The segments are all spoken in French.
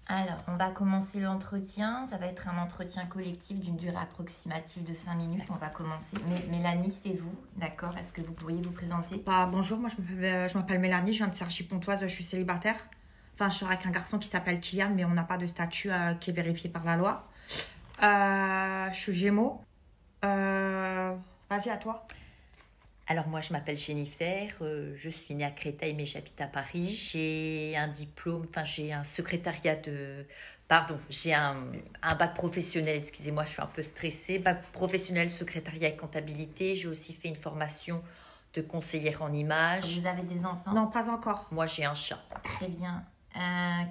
Alors, on va commencer l'entretien. Ça va être un entretien collectif d'une durée approximative de 5 minutes. On va commencer. Mélanie, c'est vous, d'accord? Est-ce que vous pourriez vous présenter? Bonjour, moi je m'appelle Mélanie, je viens de Cergy-Pontoise, je suis célibataire. Enfin, je suis avec un garçon qui s'appelle Kylian, mais on n'a pas de statut qui est vérifié par la loi. Je suis Gémeaux. Vas-y, à toi. Alors moi je m'appelle Jennifer, je suis née à Créteil mais j'habite à Paris. J'ai un diplôme, j'ai un secrétariat de... Pardon, j'ai un bac professionnel, excusez-moi, je suis un peu stressée. Bac professionnel, secrétariat et comptabilité. J'ai aussi fait une formation de conseillère en images. Vous avez des enfants? Non, pas encore. Moi j'ai un chat. Très bien.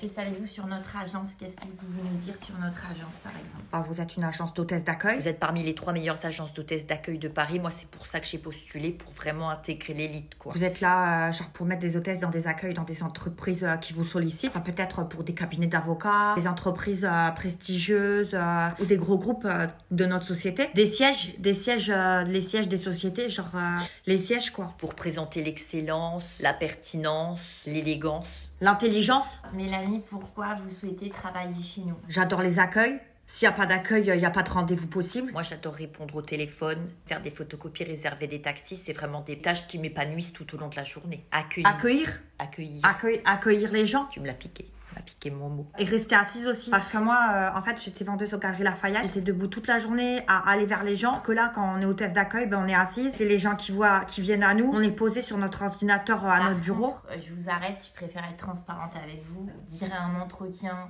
Que savez-vous sur notre agence? Qu'est-ce que vous pouvez nous dire sur notre agence, par exemple? Vous êtes une agence d'hôtesse d'accueil. Vous êtes parmi les 3 meilleures agences d'hôtesse d'accueil de Paris. Moi, c'est pour ça que j'ai postulé, pour vraiment intégrer l'élite, quoi. Vous êtes là, genre, pour mettre des hôtesses dans des accueils, dans des entreprises qui vous sollicitent. Ça peut être pour des cabinets d'avocats, des entreprises prestigieuses ou des gros groupes de notre société. Les sièges des sociétés, genre les sièges, quoi. Pour présenter l'excellence, la pertinence, l'élégance. L'intelligence. Mélanie, pourquoi vous souhaitez travailler chez nous? J'adore les accueils. S'il n'y a pas d'accueil, il n'y a pas de rendez-vous possible. Moi, j'adore répondre au téléphone, faire des photocopies, réserver des taxis. C'est vraiment des tâches qui m'épanouissent tout au long de la journée. Accueillir les gens. Tu me l'as piqué. Tu m'as piqué mon mot. Et rester assise aussi. Parce que moi, en fait, j'étais vendeuse au Galeries Lafayette. J'étais debout toute la journée à aller vers les gens. Que là, quand on est hôtesse d'accueil, on est assise. C'est les gens qui viennent à nous. On est posé sur notre ordinateur à notre bureau. Je vous arrête, je préfère être transparente avec vous. Dire à un entretien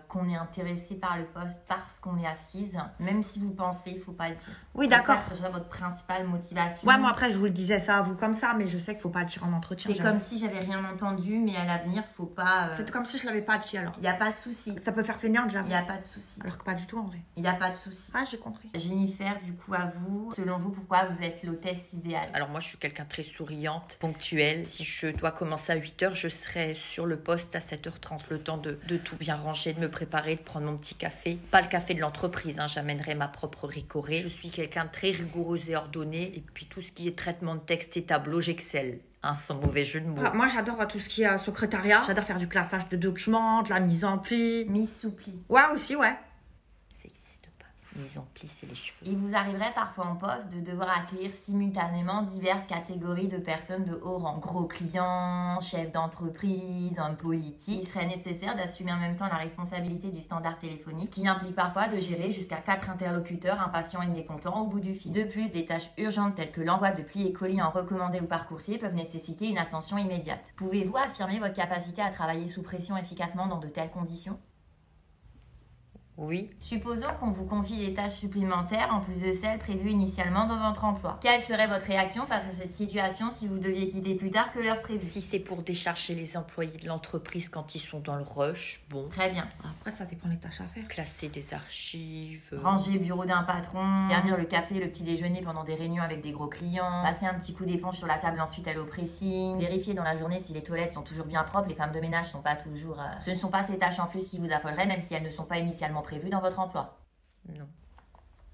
qu'on est intéressé par le poste parce qu'on est assise, même si vous pensez, il ne faut pas le dire. Oui, d'accord. Que ce soit votre principale motivation. Ouais, moi après, je vous le disais ça à vous comme ça, mais je sais qu'il ne faut pas le dire en entretien. C'est comme si j'avais rien entendu, mais à l'avenir, il ne faut pas... C'est comme si je l'avais pas dit alors. Il n'y a pas de souci. Ça peut faire fainéante, j'avoue. Il n'y a pas de souci. Alors que pas du tout en vrai. Il n'y a pas de souci. Ah, j'ai compris. Jennifer, du coup, à vous, selon vous, pourquoi vous êtes l'hôtesse idéale? Alors moi, je suis quelqu'un de très souriante, ponctuelle. Si je dois commencer à 8h, je serai sur le poste à 7h30. Le temps de tout bien ranger, de me préparer, de prendre mon petit café. Pas le café de l'entreprise, j'amènerai ma propre ricorée. Je suis quelqu'un de très rigoureuse et ordonné. Et puis tout ce qui est traitement de texte et tableau, j'excelle. Sans mauvais jeu de mots. Moi, j'adore tout ce qui est secrétariat. J'adore faire du classage de documents, de la mise en pli. Mise sous pli. Ouais, aussi, ouais. Ça n'existe pas. Mise en pli, c'est les cheveux. Il vous arriverait parfois en poste de devoir accueillir simultanément diverses catégories de personnes de haut rang. Gros clients, chefs d'entreprise, hommes politiques. Il serait nécessaire d'assumer en même temps la responsabilité du standard téléphonique, qui implique parfois de gérer jusqu'à 4 interlocuteurs, impatients et mécontents au bout du fil. De plus, des tâches urgentes telles que l'envoi de plis et colis en recommandé ou par coursier peuvent nécessiter une attention immédiate. Pouvez-vous affirmer votre capacité à travailler sous pression efficacement dans de telles conditions? Oui. Supposons qu'on vous confie des tâches supplémentaires en plus de celles prévues initialement dans votre emploi. Quelle serait votre réaction face à cette situation si vous deviez quitter plus tard que l'heure prévue? Si c'est pour décharger les employés de l'entreprise quand ils sont dans le rush, bon. Très bien. Après, ça dépend des tâches à faire. Classer des archives. Ranger le bureau d'un patron. Servir le café, le petit déjeuner pendant des réunions avec des gros clients. Passer un petit coup d'éponge sur la table, ensuite aller au pressing. Vérifier dans la journée si les toilettes sont toujours bien propres. Les femmes de ménage sont pas toujours... Ce ne sont pas ces tâches en plus qui vous affoleraient, même si elles ne sont pas initialement prévues dans votre emploi. Non.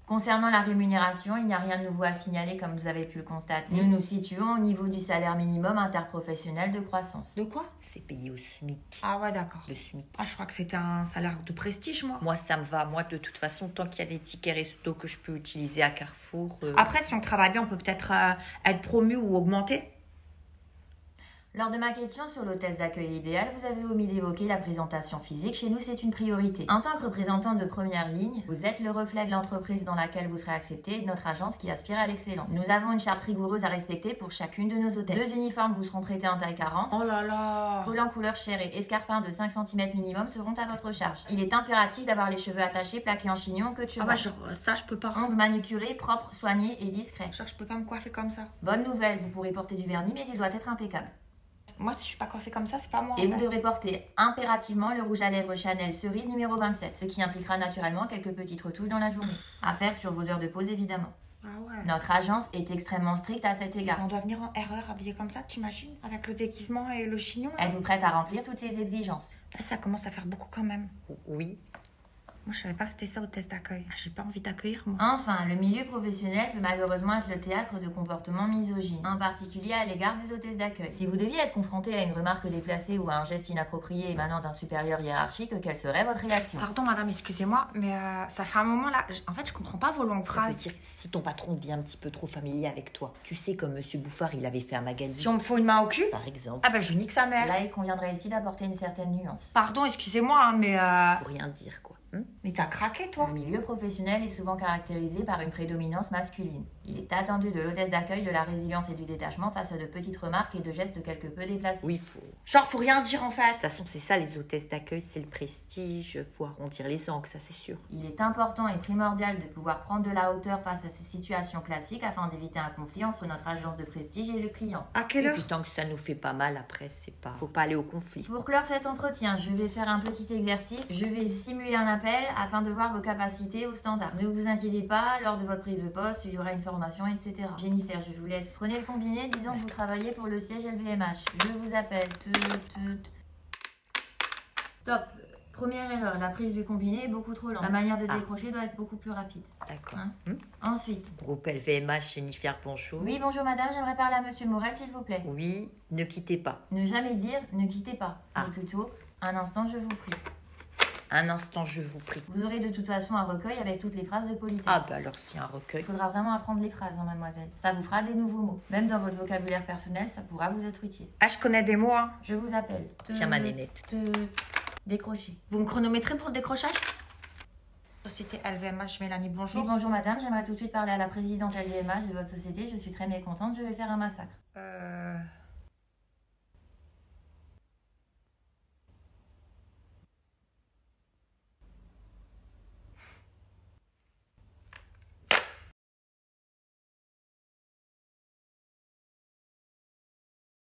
Concernant la rémunération, il n'y a rien de nouveau à signaler comme vous avez pu le constater. Nous nous situons au niveau du salaire minimum interprofessionnel de croissance. De quoi? C'est payé au SMIC. Ah ouais, d'accord. Le SMIC. Ah, je crois que c'était un salaire de prestige, moi. Moi, ça me va. Moi, de toute façon, tant qu'il y a des tickets resto que je peux utiliser à Carrefour... Après, si on travaille bien, on peut peut-être être promu ou augmenté. Lors de ma question sur l'hôtesse d'accueil idéale, vous avez omis d'évoquer la présentation physique. Chez nous, c'est une priorité. En tant que représentante de première ligne, vous êtes le reflet de l'entreprise dans laquelle vous serez accepté et de notre agence qui aspire à l'excellence. Nous avons une charte rigoureuse à respecter pour chacune de nos hôtesses. 2 uniformes vous seront prêtés en taille 40. Oh là là! Collants couleur chair et escarpins de 5 cm minimum seront à votre charge. Il est impératif d'avoir les cheveux attachés, plaqués en chignon, que de cheveux. Ah ouais, genre, ça, je peux pas. Ongles manucurés, propres, soignés et discrets. Genre, je peux pas me coiffer comme ça. Bonne nouvelle, vous pourrez porter du vernis, mais il doit être impeccable. Moi, si je suis pas coiffée comme ça, c'est pas moi. Et vous devrez porter impérativement le rouge à lèvres Chanel cerise numéro 27, ce qui impliquera naturellement quelques petites retouches dans la journée. À faire sur vos heures de pause, évidemment. Ah ouais. Notre agence est extrêmement stricte à cet égard. On doit venir en erreur habillée comme ça, t'imagines? Avec le déguisement et le chignon. Êtes-vous prête à remplir toutes ces exigences? Là, ça commence à faire beaucoup quand même. Oui. Moi, je savais pas que c'était ça, hôtesse d'accueil. J'ai pas envie d'accueillir, moi. Enfin, le milieu professionnel peut malheureusement être le théâtre de comportements misogynes, en particulier à l'égard des hôtesses d'accueil. Si vous deviez être confronté à une remarque déplacée ou à un geste inapproprié émanant d'un supérieur hiérarchique, quelle serait votre réaction? Pardon, madame, excusez-moi, mais ça fait un moment là. En fait, je comprends pas vos longues Ça phrases. veut dire si ton patron devient un petit peu trop familier avec toi. Tu sais, comme Monsieur Bouffard, il avait fait un magazine. Si on me fout une main au cul, Par exemple. ah ben je nique sa mère. Là, il conviendrait ici d'apporter une certaine nuance. Pardon, excusez-moi, hein, mais. Faut rien dire, quoi. Mais t'as craqué, toi? Le milieu professionnel est souvent caractérisé par une prédominance masculine. Il est attendu de l'hôtesse d'accueil de la résilience et du détachement face à de petites remarques et de gestes quelque peu déplacés. Oui, faut. Genre, faut rien dire en fait. De toute façon, c'est ça, les hôtesses d'accueil, c'est le prestige. Faut arrondir les angles, ça c'est sûr. Il est important et primordial de pouvoir prendre de la hauteur face à ces situations classiques afin d'éviter un conflit entre notre agence de prestige et le client. À quelle Et heure? puis tant que ça nous fait pas mal, après, c'est pas. Faut pas aller au conflit. Pour clore cet entretien, je vais faire un petit exercice. Je vais simuler un appel afin de voir vos capacités au standard. Ne vous inquiétez pas, lors de votre prise de poste, il y aura une formation, etc. Jennifer, je vous laisse. Prenez le combiné, disons que vous travaillez pour le siège LVMH. Je vous appelle. Stop. Première erreur, la prise du combiné est beaucoup trop lente. La manière de décrocher doit être beaucoup plus rapide. D'accord. Hein? Ensuite. Groupe LVMH, Jennifer, bonjour. Oui, bonjour madame, j'aimerais parler à monsieur Morel, s'il vous plaît. Oui, ne quittez pas. Ne jamais dire ne quittez pas, Ah. mais plutôt un instant, je vous prie. Un instant, je vous prie. Vous aurez de toute façon un recueil avec toutes les phrases de politesse. Ah bah alors c'est un Il recueil. faudra vraiment apprendre les phrases, hein, mademoiselle. Ça vous fera des nouveaux mots. Même dans votre vocabulaire personnel, ça pourra vous être utile. Ah, je connais des mots, hein. Je vous appelle. Tiens ma nénette. Décrocher. Vous me chronométrez pour le décrochage? Société LVMH, Mélanie, Oui, bonjour. bonjour madame, j'aimerais tout de suite parler à la présidente LVMH de votre société. Je suis très mécontente, je vais faire un massacre.